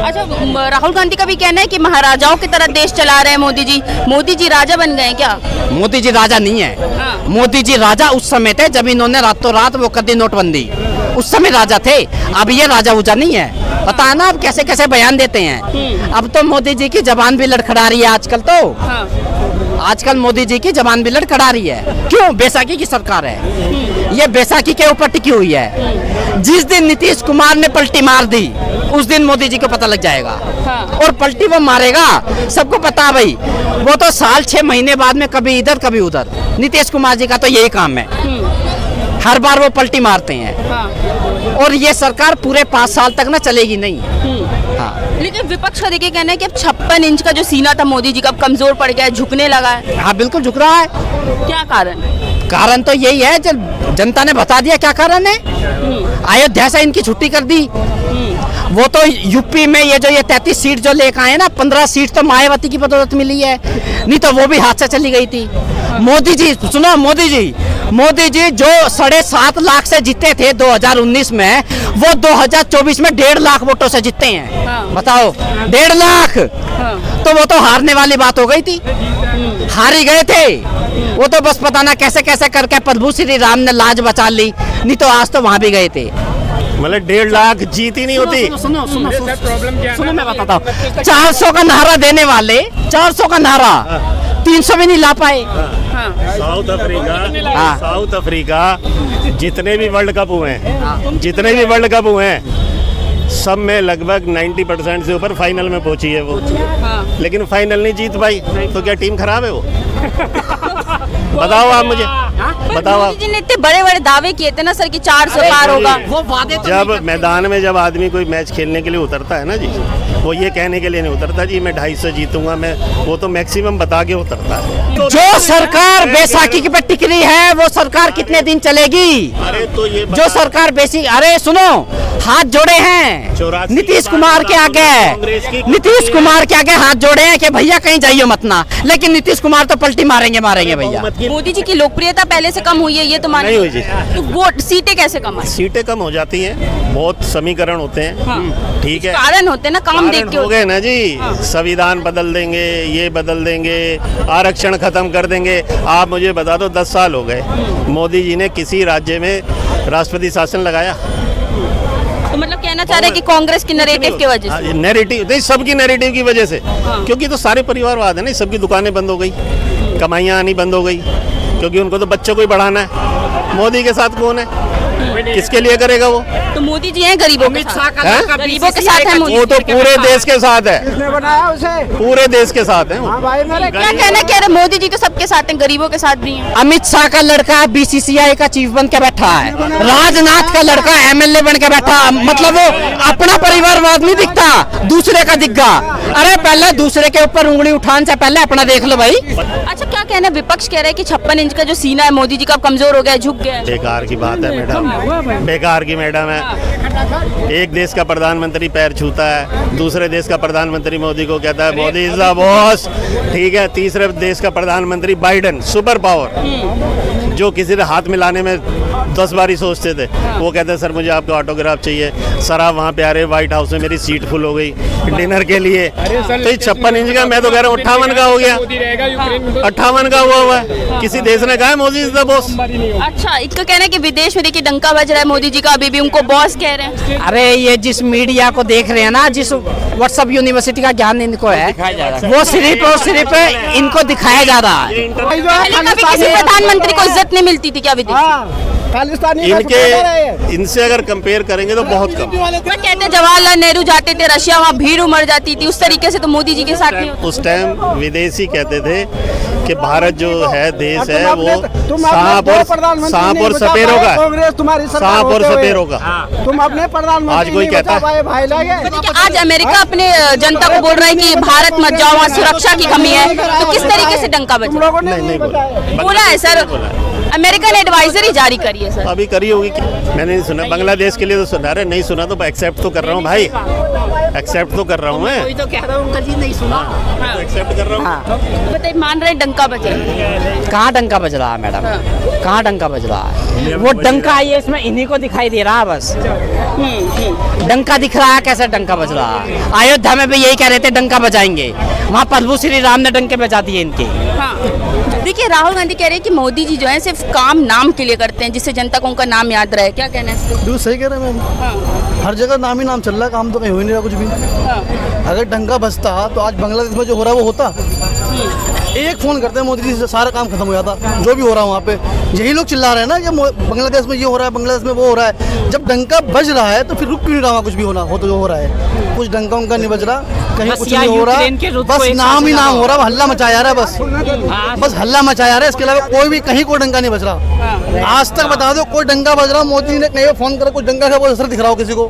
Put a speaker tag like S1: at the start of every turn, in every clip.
S1: अच्छा, राहुल गांधी का भी कहना है कि महाराजाओं की तरह देश चला रहे हैं मोदी जी। मोदी जी राजा बन गए क्या?
S2: मोदी जी राजा नहीं है।
S1: हाँ।
S2: मोदी जी राजा उस समय थे जब इन्होंने रातों रात वो कर दी नोटबंदी, उस समय राजा थे। अब ये राजा उजा नहीं है। पता है ना अब कैसे कैसे बयान देते हैं। अब तो मोदी जी की जबान भी लड़खड़ा रही है आजकल तो।
S1: हाँ।
S2: आजकल मोदी जी की जबान भी लड़खड़ा रही है। क्यों? बैसाखी की सरकार है, ये बैसाखी के ऊपर टिकी हुई है। जिस दिन नीतीश कुमार ने पलटी मार दी उस दिन मोदी जी को पता लग जाएगा।
S1: हाँ।
S2: और पलटी वो मारेगा, सबको पता भाई। वो तो साल 6 महीने बाद में कभी इधर कभी उधर। नीतीश कुमार जी का तो यही काम है, हर बार वो पलटी मारते हैं।
S1: हाँ।
S2: और ये सरकार पूरे 5 साल तक ना चलेगी नहीं। हाँ।
S1: लेकिन विपक्ष का देखिए कहना है कि अब 56 इंच का जो सीना था मोदी जी का अब कमजोर पड़ गया है, झुकने लगा है।
S2: हाँ बिल्कुल झुक रहा है।
S1: क्या कारण?
S2: कारण तो यही है, जब जनता ने बता दिया क्या कारण है। अयोध्या से इनकी छुट्टी कर दी। वो तो यूपी में ये 33 सीट जो लेकर आए ना, 15 सीट तो मायावती की बदौलत मिली है, नहीं तो वो भी हाथ से चली गई थी। मोदी जी सुनो, मोदी जी जो 7.5 लाख से जीते थे 2019 में, वो 2024 में 1.5 लाख वोटों से जीते हैं।
S1: हाँ।
S2: बताओ 1.5 लाख।
S1: हाँ।
S2: तो वो तो हारने वाली बात हो गई थी, हार ही गए थे। वो तो बस पता ना कैसे कैसे करके प्रभु श्री राम ने लाज बचा ली, नहीं तो आज तो वहां भी गए थे।
S3: मतलब 1.5 लाख जीत ही नहीं होती।
S2: सुनो मैं बताता हूँ। 400 का नारा देने वाले 400 का नारा 300 भी नहीं ला पाए।
S3: साउथ अफ्रीका जितने भी वर्ल्ड कप हुए हैं सब में लगभग 90% से ऊपर फाइनल में पहुंची है वो। लेकिन फाइनल नहीं जीत पाई, तो क्या टीम खराब है वो? बताओ आप मुझे, बताओ आप।
S1: मोदी जी ने इतने बड़े बड़े दावे किए थे ना सर कि 400 पार होगा।
S2: वो वादे तो
S3: जब मैदान में जब आदमी कोई मैच खेलने के लिए उतरता है ना जी, वो ये कहने के लिए नहीं उतरता जी मैं 250 जीतूंगा मैं, वो तो मैक्सिमम बता के उतरता है।
S2: जो सरकार बैसाखी पे टिक रही है वो सरकार कितने दिन चलेगी?
S3: अरे तो ये
S2: जो सरकार अरे सुनो, हाथ जोड़े हैं नीतीश कुमार के आगे, नीतीश कुमार के आगे हाथ जोड़े हैं कि भैया कहीं जाइए मत ना, लेकिन नीतीश कुमार तो पलटी मारेंगे भैया।
S1: मोदी जी की लोकप्रियता पहले से कम हुई है, ये तो मानिए।
S3: नहीं हुई जी।
S1: तो वोट सीटें कैसे कम है?
S3: सीटें कम हो जाती हैं, बहुत समीकरण होते हैं।
S1: हाँ।
S3: ठीक है,
S1: कारण होते हैं ना, काम देख के
S3: हो गए ना जी। संविधान बदल देंगे, ये बदल देंगे, आरक्षण खत्म कर देंगे। आप मुझे बता दो 10 साल हो गए मोदी जी ने किसी राज्य में राष्ट्रपति शासन लगाया?
S1: तो मतलब कहना चाह रहे हैं कि कांग्रेस की नैरेटिव की वजह से?
S3: नैरेटिव नहीं, सबकी नैरेटिव की वजह से। क्योंकि तो सारे परिवारवाद है ना, सबकी दुकानें बंद हो गई, कमाइयाँ आनी बंद हो गई, क्योंकि उनको तो बच्चों को ही बढ़ाना है। मोदी के साथ कौन है? किसके लिए करेगा वो?
S1: तो मोदी जी हैं गरीबों के साथ, गरीबों के साथ है मोदी।
S3: वो तो पूरे देश के साथ है,
S4: किसने बनाया उसे?
S3: पूरे देश के साथ है।
S4: हाँ भाई मेरे
S1: क्या कहना कह रहे मोदी जी तो सबके साथ हैं, गरीबों के साथ भी हैं।
S2: अमित शाह का लड़का BCCI का चीफ बन के बैठा है, राजनाथ का लड़का MLA बन के बैठा। मतलब वो अपना परिवारवाद नहीं दिखता, दूसरे का दिखगा। अरे पहले दूसरे के ऊपर उंगली उठाने से पहले अपना देख लो भाई।
S1: अच्छा, क्या कहना है? विपक्ष कह रहे हैं कि 56 इंच का जो सीना है मोदी जी का कमजोर हो गया है, झुक गया है।
S3: बेकार की बात है मैडम, बेकार की मैडम है। एक देश का प्रधानमंत्री पैर छूता है, दूसरे देश का प्रधानमंत्री मोदी को कहता है मोदी इज द बॉस। ठीक है, तीसरे देश का प्रधानमंत्री बाइडेन, सुपर पावर, जो किसी से हाथ मिलाने में 10 बार ही सोचते थे, वो कहते हैं सर मुझे आपका ऑटोग्राफ चाहिए। सर आप वहाँ पे आ रहे व्हाइट हाउस में, मेरी सीट फुल हो गई डिनर के लिए। तो 56 इंच का, मैं तो कह रहा हूँ 58 का हो गया, 58 का हुआ है। किसी देश ने कहा है मोदी इज द बॉस?
S1: अच्छा, इनका कहना है कि विदेश में देखिए डंका बज रहा है मोदी जी का, अभी भी उनको बॉस कह रहे हैं।
S2: अरे ये जिस मीडिया को देख रहे हैं ना, जिस व्हाट्सएप यूनिवर्सिटी का ज्ञान इनको है, वो सिर्फ और सिर्फ इनको दिखाया जा रहा है।
S1: पहले कभी किसी प्रधानमंत्री को इज्जत नहीं मिलती थी क्या विदेश?
S3: इनसे अगर कंपेयर करेंगे तो बहुत कम।
S1: कहते हैं जवाहरलाल नेहरू जाते थे रशिया, वहाँ भीड़ उमड़ जाती थी, उस तरीके से तो मोदी जी के साथ नहीं होता।
S3: उस टाइम विदेशी कहते थे कि भारत जो है देश है वो सांप और सपेरों का, सांप और सपेरों का।
S4: तुम अपने प्रधानमंत्री
S3: आज कोई कहता है
S4: भाई लगे।
S1: आज अमेरिका अपने जनता को बोल रहा है कि भारत मत जाओ, वहाँ सुरक्षा की कमी है, तो किस तरीके से डंका बजा?
S3: नहीं बोला
S1: बोला है सर। अमेरिका ने एडवाइजरी जारी करी है सर।
S3: अभी करी होगी कि मैंने नहीं सुना, बांग्लादेश के लिए तो सुना रहे, नहीं सुना तो एक्सेप्ट तो कर रहा हूँ भाई, एक्सेप्ट तो कर रहा हूँ मैं,
S2: तो कह रहा हूँ अंकल जी नहीं सुना।
S3: तो एक्सेप्ट कर रहा हूँ।
S1: बताइए, मान रहे हैं डंका बजे?
S2: कहाँ डंका बज रहा है मैडम, कहाँ डंका बज रहा है? वो डंका है इसमें इन्हीं को दिखाई दे रहा है बस। डंका दिख रहा है, कैसे डंका बज रहा है? अयोध्या में भी यही कह रहे थे डंका बजाएंगे, वहाँ प्रभु श्री राम ने डंके बजा दिए इनके।
S1: हाँ। देखिए, राहुल गांधी कह रहे हैं कि मोदी जी जो है सिर्फ काम नाम के लिए करते हैं, जिससे जनता को उनका नाम याद रहे। क्या कहना है इस पे?
S4: बिल्कुल सही कह रहे हैं मैम।
S1: हाँ,
S4: हर जगह नाम ही नाम चल रहा है, काम तो कहीं हो ही नहीं रहा कुछ भी।
S1: हाँ,
S4: अगर डंका बजता तो आज बांग्लादेश में जो हो रहा है वो होता। एक फोन करते हैं मोदी जी से सारा काम खत्म हो जाता, जो भी हो रहा है वहाँ पे। यही लोग चिल्ला रहे हैं ना कि बांग्लादेश में ये हो रहा है, बांग्लादेश में वो हो रहा है। जब डंका बज रहा है तो फिर रुक क्यों नहीं रहा कुछ भी होना हो तो जो हो रहा है? कुछ डंका उनका नहीं बज रहा, कहीं कुछ नहीं हो रहा, बस नाम ही नाम हो रहा है, हल्ला मचाया जा रहा है बस हल्ला मचाया जा रहा है। इसके अलावा कोई भी कहीं कोई डंका नहीं बज रहा। आज तक बता दो कोई डंका बज रहा, मोदी जी ने कहीं फोन करा कुछ डंका का वो असर दिख रहा हो किसी को?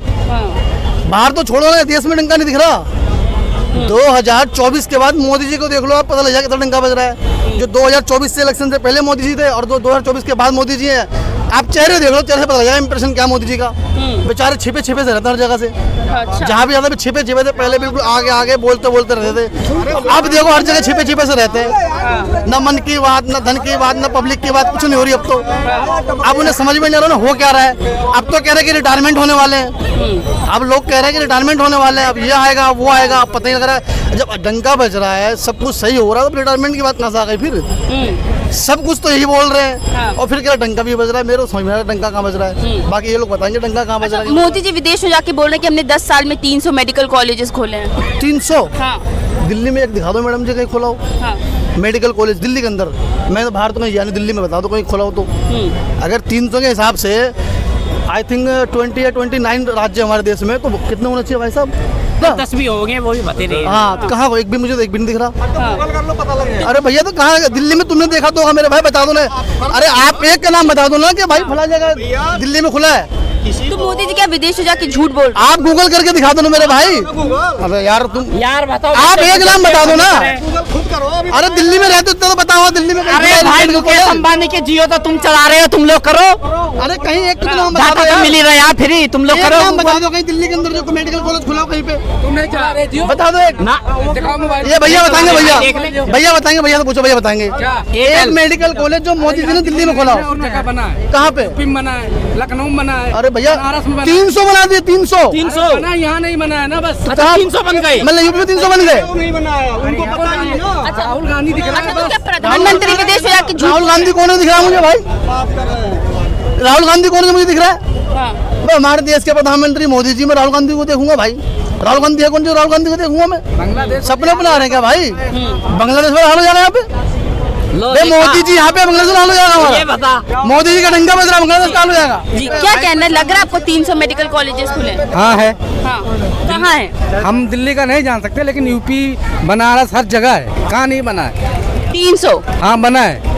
S4: बाहर तो छोड़ो ना, देश में डंका नहीं दिख रहा। 2024 के बाद मोदी जी को देख लो, आप पता लग जाएगा कितना डंका बज रहा है। जो 2024 से इलेक्शन से पहले मोदी जी थे और 2024 के बाद मोदी जी हैं, आप चेहरे देख लो, चेहरे से पता लग जाएगा इंप्रेशन क्या मोदी जी का। बेचारे छिपे छिपे से रहते हर जगह से,
S1: अच्छा।
S4: जहाँ भी जाते छिपे छिपे से, पहले बिल्कुल आगे आगे बोलते बोलते रहते थे। अब देखो हर जगह छिपे छिपे से रहते हैं, न मन की बात, न धन की बात, न पब्लिक की बात, कुछ नहीं हो रही अब तो। अब उन्हें समझ में नहीं आ रहा ना हो क्या रहा है। अब तो कह रहे हैं कि रिटायरमेंट होने वाले हैं, अब लोग कह रहे हैं कि रिटायरमेंट होने वाले हैं, अब ये आएगा वो आएगा, अब पता ही लग रहा है। जब डंका बज रहा है, सब कुछ सही हो रहा है, तो रिटायरमेंट की बात कहाँ से आ गई फिर? सब कुछ तो यही बोल रहे हैं और फिर क्या डंका भी बज रहा है? मेरे को समझ में आ रहा है डंका कहाँ बज रहा है, बाकी ये लोग बताएंगे डंका कहाँ बज रहा है।
S1: मोदी जी विदेश में जाके बोल रहे हैं कि हमने 10 साल में 300 मेडिकल कॉलेजेस खोले हैं।
S4: 300?
S1: हाँ,
S4: दिल्ली में एक दिखा दो मैडम जी कहीं खोला हो
S1: हाँ,
S4: मेडिकल कॉलेज दिल्ली के अंदर। मैं तो भारत में यानी दिल्ली में बता दो कहीं खोला हो तो। अगर 300 के हिसाब से आई थिंक 20 या 29 राज्य हमारे देश में, तो कितने होने चाहिए भाई साहब?
S2: 10 भी हो गए, वो भी बता रहे हैं।
S4: हाँ, तो कहाँ एक भी मुझे एक भी नहीं दिख रहा। अरे भैया तो कहाँ दिल्ली में तुमने देखा तो होगा मेरे भाई, बता दो ना। अरे आप एक का नाम बता दो ना कि भाई फला जगह दिल्ली में खुला है।
S1: तो मोदी जी क्या विदेश में जाके झूठ बोल रहे
S4: आप गूगल करके दिखा दो ना मेरे भाई। अरे यार तुम
S2: यार बताओ,
S4: आप एक नाम बता दो ना। अरे दिल्ली में रहते हो तो बताओ दिल्ली में।
S2: अरे भाई मुकेश अंबानी के जियो तो तुम चला रहे हो, तुम लोग करो।
S4: अरे कहीं एक तो नाम बता
S2: डाटा
S4: दो
S2: तो मिल ही रहा है यार, फ्री तुम लोग
S4: एक
S2: करो।
S4: नाम बता दो कहीं दिल्ली के अंदर जो मेडिकल कॉलेज खुला हो कहीं पे।
S5: तुम नहीं चला रहे जियो?
S4: बता दो एक
S2: ना
S4: ये भैया बताएंगे,
S2: देख ले।
S4: भैया बताएंगे, भैया से पूछो, भैया बताएंगे। एक मेडिकल कॉलेज जो मोदी जी ने दिल्ली में खोला हो,
S5: और जगह बना है,
S4: कहाँ पे?
S5: यूपी में बना है, लखनऊ में बना है।
S4: अरे भैया
S5: बनारस में बना है।
S4: 300 बना दिए, 300
S5: बना है, यहाँ नहीं बना है ना बस।
S2: अच्छा 300 बन गए।
S4: मतलब यूपी में 300 बन गए।
S5: नहीं बना है, उनको पता नहीं है ना। राहुल गांधी दिख रहा
S1: अच्छा,
S5: है
S1: तो
S5: बस।
S1: क्या प्रधानमंत्री विदेश में जाके झूठ?
S4: राहुल गांधी कौन है दिख रहा है मुझे भाई? राहुल गांधी कौन है मुझे दिख रहा है?
S1: हाँ,
S4: मैं हमारे देश के प्रधानमंत्री मोदी जी में राहुल गांधी को देखूंगा भाई। राहुल गांधी है कौन जो राहुल गांधी को देखूंगा मैं?
S5: बांग्लादेश
S4: सपने बना रहे हैं क्या भाई? बांग्लादेश में हाल हो जाना है यहाँ पे? मोदी जी यहाँ पे बांग्लादेश में हाल हो जाएगा
S2: ये
S4: हमारा।
S2: बता,
S4: मोदी जी का डंका बज रहा, बांग्लादेश का हाल हो जाएगा।
S1: जी क्या कहना है? लग रहा है आपको 300 मेडिकल कॉलेजेस खुले हैं?
S5: हाँ है।
S1: हाँ, कहाँ है?
S5: हम दिल्ली का नहीं जान सकते, लेकिन यूपी बनारस हर जगह है। कहाँ नहीं बना है?
S1: 300?
S5: हाँ बना है।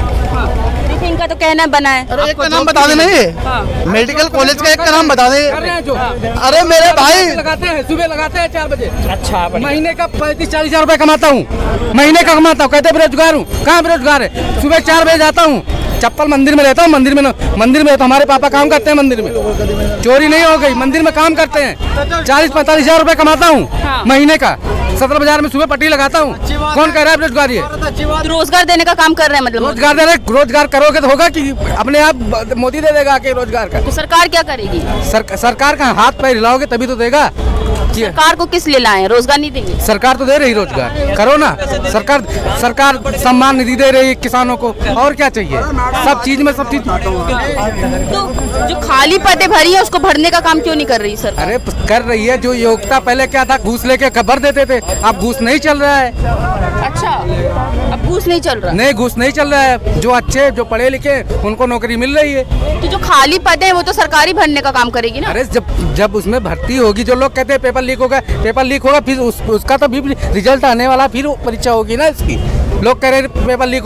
S1: देखिए, इनका तो कहना है बना है।
S4: अरे एक का नाम बता देना ये मेडिकल कॉलेज का एक का नाम बता दे।
S5: कर रहे हैं जो।
S4: अरे मेरे भाई
S5: लगाते हैं, सुबह लगाते हैं 4 बजे।
S2: अच्छा
S5: महीने का 35-40 हजार रुपए कमाता हूँ, महीने का कमाता हूँ। कहते बेरोजगार हूँ, कहाँ बेरोजगार है? सुबह 4 बजे जाता हूँ, चप्पल मंदिर में रहता हूँ, मंदिर में तो हमारे पापा काम करते हैं मंदिर में, चोरी नहीं हो गई, मंदिर में काम करते हैं। 40-45 हजार रुपए कमाता हूँ महीने का। 17 बाजार में सुबह पट्टी लगाता हूँ। कौन कह रहा है बेरोजगारी है?
S1: तो रोजगार देने का काम कर रहे हैं मतलब?
S5: रोजगार दे रहे, रोजगार करोगे तो होगा कि अपने आप मोदी दे देगा कि रोजगार का?
S1: तो सरकार क्या करेगी?
S5: सरकार का हाथ पैर हिलाओगे तभी तो देगा।
S1: सरकार को किस लिए लाए? रोजगार नहीं देंगे?
S5: सरकार तो दे रही रोजगार, करो ना। सरकार सम्मान निधि दे रही है किसानों को, और क्या चाहिए? सब चीज में सब चीज।
S1: तो जो खाली पदें भरी है उसको भरने का काम क्यों नहीं कर रही सर?
S5: अरे कर रही है। जो योग्यता पहले क्या था, घूस लेके खबर देते थे, अब घूस नहीं चल रहा है।
S1: अच्छा, अब घूस नहीं चल रहा?
S5: नहीं, घूस नहीं चल रहा है। जो अच्छे जो पढ़े लिखे उनको नौकरी मिल रही है।
S1: तो जो खाली पद है वो तो सरकारी भरने का काम करेगी ना?
S5: अरे जब उसमें भर्ती होगी, जो लोग कहते हैं पेपर लीक होगा, फिर उसका तो भी रिजल्ट आने वाला, फिर परीक्षा होगी ना इसकी। लोग कह रहे हैं पेपर लीक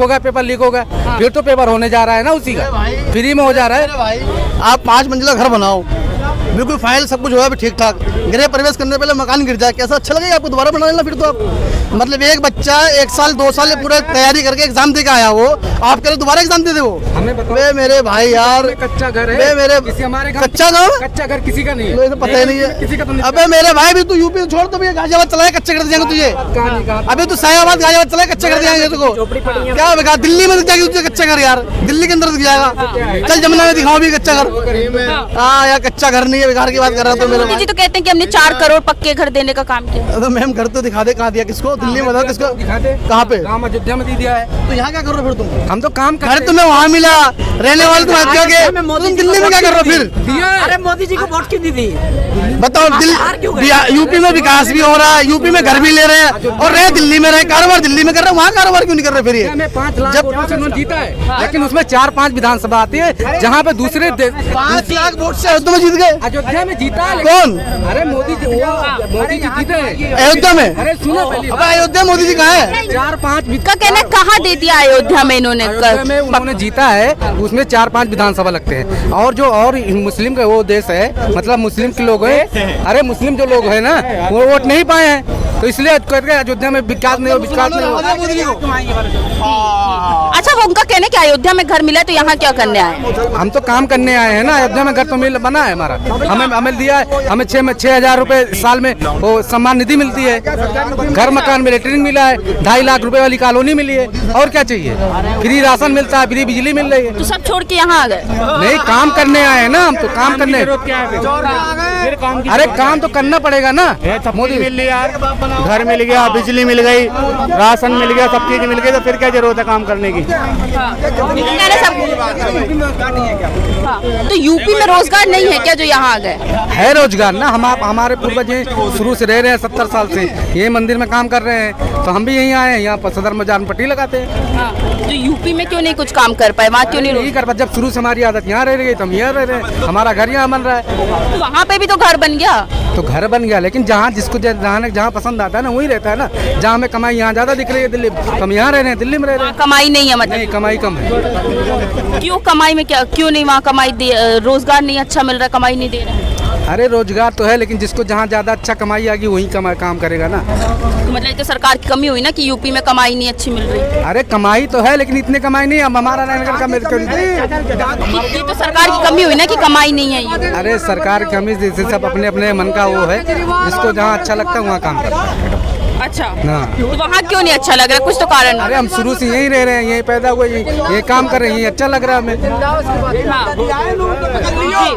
S5: होगा, फिर तो पेपर होने जा रहा है ना उसी का, फ्री में हो जा रहा है।
S4: भाई आप 5 मंजिला घर बनाओ, बिल्कुल फाइल सब कुछ होगा ठीक ठाक, गृह प्रवेश करने पहले मकान गिर जाए, कैसा अच्छा लगेगा आपको? दोबारा बना लेना फिर तो आप मतलब एक बच्चा 1 साल 2 साल पूरा तैयारी करके एग्जाम दे के आया वो, आप कह रहे दोबारा एग्जाम दे दे वो।
S5: हमें बताओ।
S4: बे मेरे भाई यार,
S5: कच्चा घर
S4: बे
S5: है
S4: मेरे
S5: किसी हमारे घर
S4: कच्चा घर,
S5: कच्चा घर किसी का नहीं है,
S4: मुझे तो पता ही नहीं
S5: किसी का तो
S4: है।
S5: नहीं।
S4: अबे मेरे भाई भी तू यूपी छोड़, तो भी गाजियाबाद चलाए कच्चे कर देंगे तुझे। अबे तू सायाबाद गाजियाबाद चलाए कच्चे कर देंगे तुझको। क्या बेकार दिल्ली में जाएगी तुझे कच्चा घर यार, दिल्ली के अंदर दिख जाएगा। चल जमुना में दिखाओ भी कच्चा घर। हाँ यार कच्चा घर नहीं है, बेकार की बात कर रहा था मेरे
S1: मोदी जी तो कहते हैं कि हमने 4 करोड़ पक्के घर देने का काम किया।
S4: तो मैम घर तो दिखा दे, कहाँ दिया किसको? दिल्ली में बताओ किसको?
S5: दिखाते
S4: कहाँ पे?
S5: राम अयोध्या में दे दिया है।
S4: तो यहाँ क्या कर रहे हो फिर तुम?
S5: हम तो काम कर
S4: घर तुम्हें वहाँ मिला, रहने वाले तुम हत्या के, तुम दिल्ली में क्या कर रहे हो फिर?
S5: दिया है।
S6: अरे मोदी जी को वोट क्यों दी थी?
S4: बताओ यूपी में विकास भी हो रहा है, यूपी में घर भी ले रहे हैं और रहे दिल्ली में रहे, कारोबार दिल्ली में कर रहे हैं, वहाँ कारोबार क्यों नहीं कर रहे फिर ये?
S5: हमें 5 लाख वोटों से उन्होंने जीता है, लेकिन उसमें 4-5 विधानसभा आती है जहाँ पे दूसरे
S4: 5 लाख वोट से अयोध्या में जीत गए।
S5: अयोध्या में जीता है।
S4: कौन?
S5: अरे मोदी जी जीते हैं
S4: अयोध्या में?
S5: अरे सुनो पहले,
S4: अब अयोध्या मोदी जी कहाँ है?
S5: 4-5
S1: का कहना है कहाँ दे दिया अयोध्या में इन्होंने
S5: अयोध्या में उन्होंने जीता है, उसमें 4-5 विधानसभा लगते हैं। और जो और मुस्लिम का वो देश है, मतलब मुस्लिम के लोग हैं, अरे मुस्लिम जो लोग हैं ना वो वोट नहीं पाए हैं, तो इसलिए करके अयोध्या में विकास नहीं हो।
S1: अच्छा, वो उनका कहना है कि अयोध्या में घर मिला है तो यहाँ क्या करने आए?
S5: हम तो काम करने आए हैं ना, अयोध्या में घर तो मिल बना है हमारा, हमें दिया है, हमें 6,000 रुपए साल में वो सम्मान निधि मिलती है, घर मकान में लेटरिन मिला है, 2.5 लाख रुपए वाली कॉलोनी मिली है, और क्या चाहिए? फ्री राशन मिलता है, फ्री बिजली मिल रही है।
S1: तो सब छोड़ के यहाँ आ गए?
S5: नहीं, काम करने आए हैं ना हम तो, काम करने। अरे काम तो करना पड़ेगा ना। मोदी
S7: मिल लिया, घर मिल गया, बिजली मिल गई, राशन मिल गया, सब चीज मिल गई, तो फिर क्या जरूरत है काम करने की?
S1: तो यूपी में रोजगार नहीं है क्या जो यहाँ आ गए?
S5: है रोजगार ना, हमारे पूर्वज शुरू से रह रहे हैं 70 साल से, ये मंदिर में काम कर रहे हैं, तो हम भी यहीं आए हैं, यहाँ पर सदर में जान पट्टी लगाते हैं।
S1: तो यूपी में क्यों नहीं कुछ काम कर पाए, वहाँ क्यों नहीं?
S5: नहीं कर पाए, जब शुरू से हमारी आदत यहाँ रह रही है तो हम यहाँ रह रहे हैं, हमारा घर यहाँ बन रहा है।
S1: तो वहाँ पे भी तो घर बन गया।
S5: तो घर बन गया, लेकिन जहाँ जिसको जहाँ पसंद आता है ना वही रहता है ना। जहाँ हमें कमाई यहाँ ज्यादा दिख रही है दिल्ली, हम यहाँ रह रहे हैं, दिल्ली में रह रहे हैं।
S1: कमाई नहीं है मतलब?
S5: नहीं, कमाई कम है।
S1: क्यों कमाई में क्या, क्यों नहीं वहाँ कमाई रोजगार नहीं अच्छा मिल रहा, कमाई नहीं दे रहे?
S5: अरे रोजगार तो है, लेकिन जिसको जहाँ ज्यादा अच्छा कमाई आएगी वही काम करेगा ना।
S1: तो मतलब ये तो सरकार की कमी हुई ना कि यूपी में कमाई नहीं अच्छी मिल रही।
S5: अरे कमाई तो है, लेकिन इतने कमाई नहीं, अब हमारा नगर का
S1: ये तो सरकार की कमी हुई ना कि कमाई नहीं है ये।
S5: अरे सरकार की कमी, जैसे सब अपने अपने मन का वो है, जिसको जहाँ अच्छा लगता है वहाँ काम करता है।
S1: अच्छा,
S5: हाँ।
S1: तो वहाँ क्यों नहीं अच्छा लग रहा, कुछ तो कारण?
S5: अरे हम शुरू से यहीं रह रहे हैं, यहीं पैदा हुए, ये काम कर रहे हैं, ये अच्छा लग रहा है हमें।
S1: हाँ।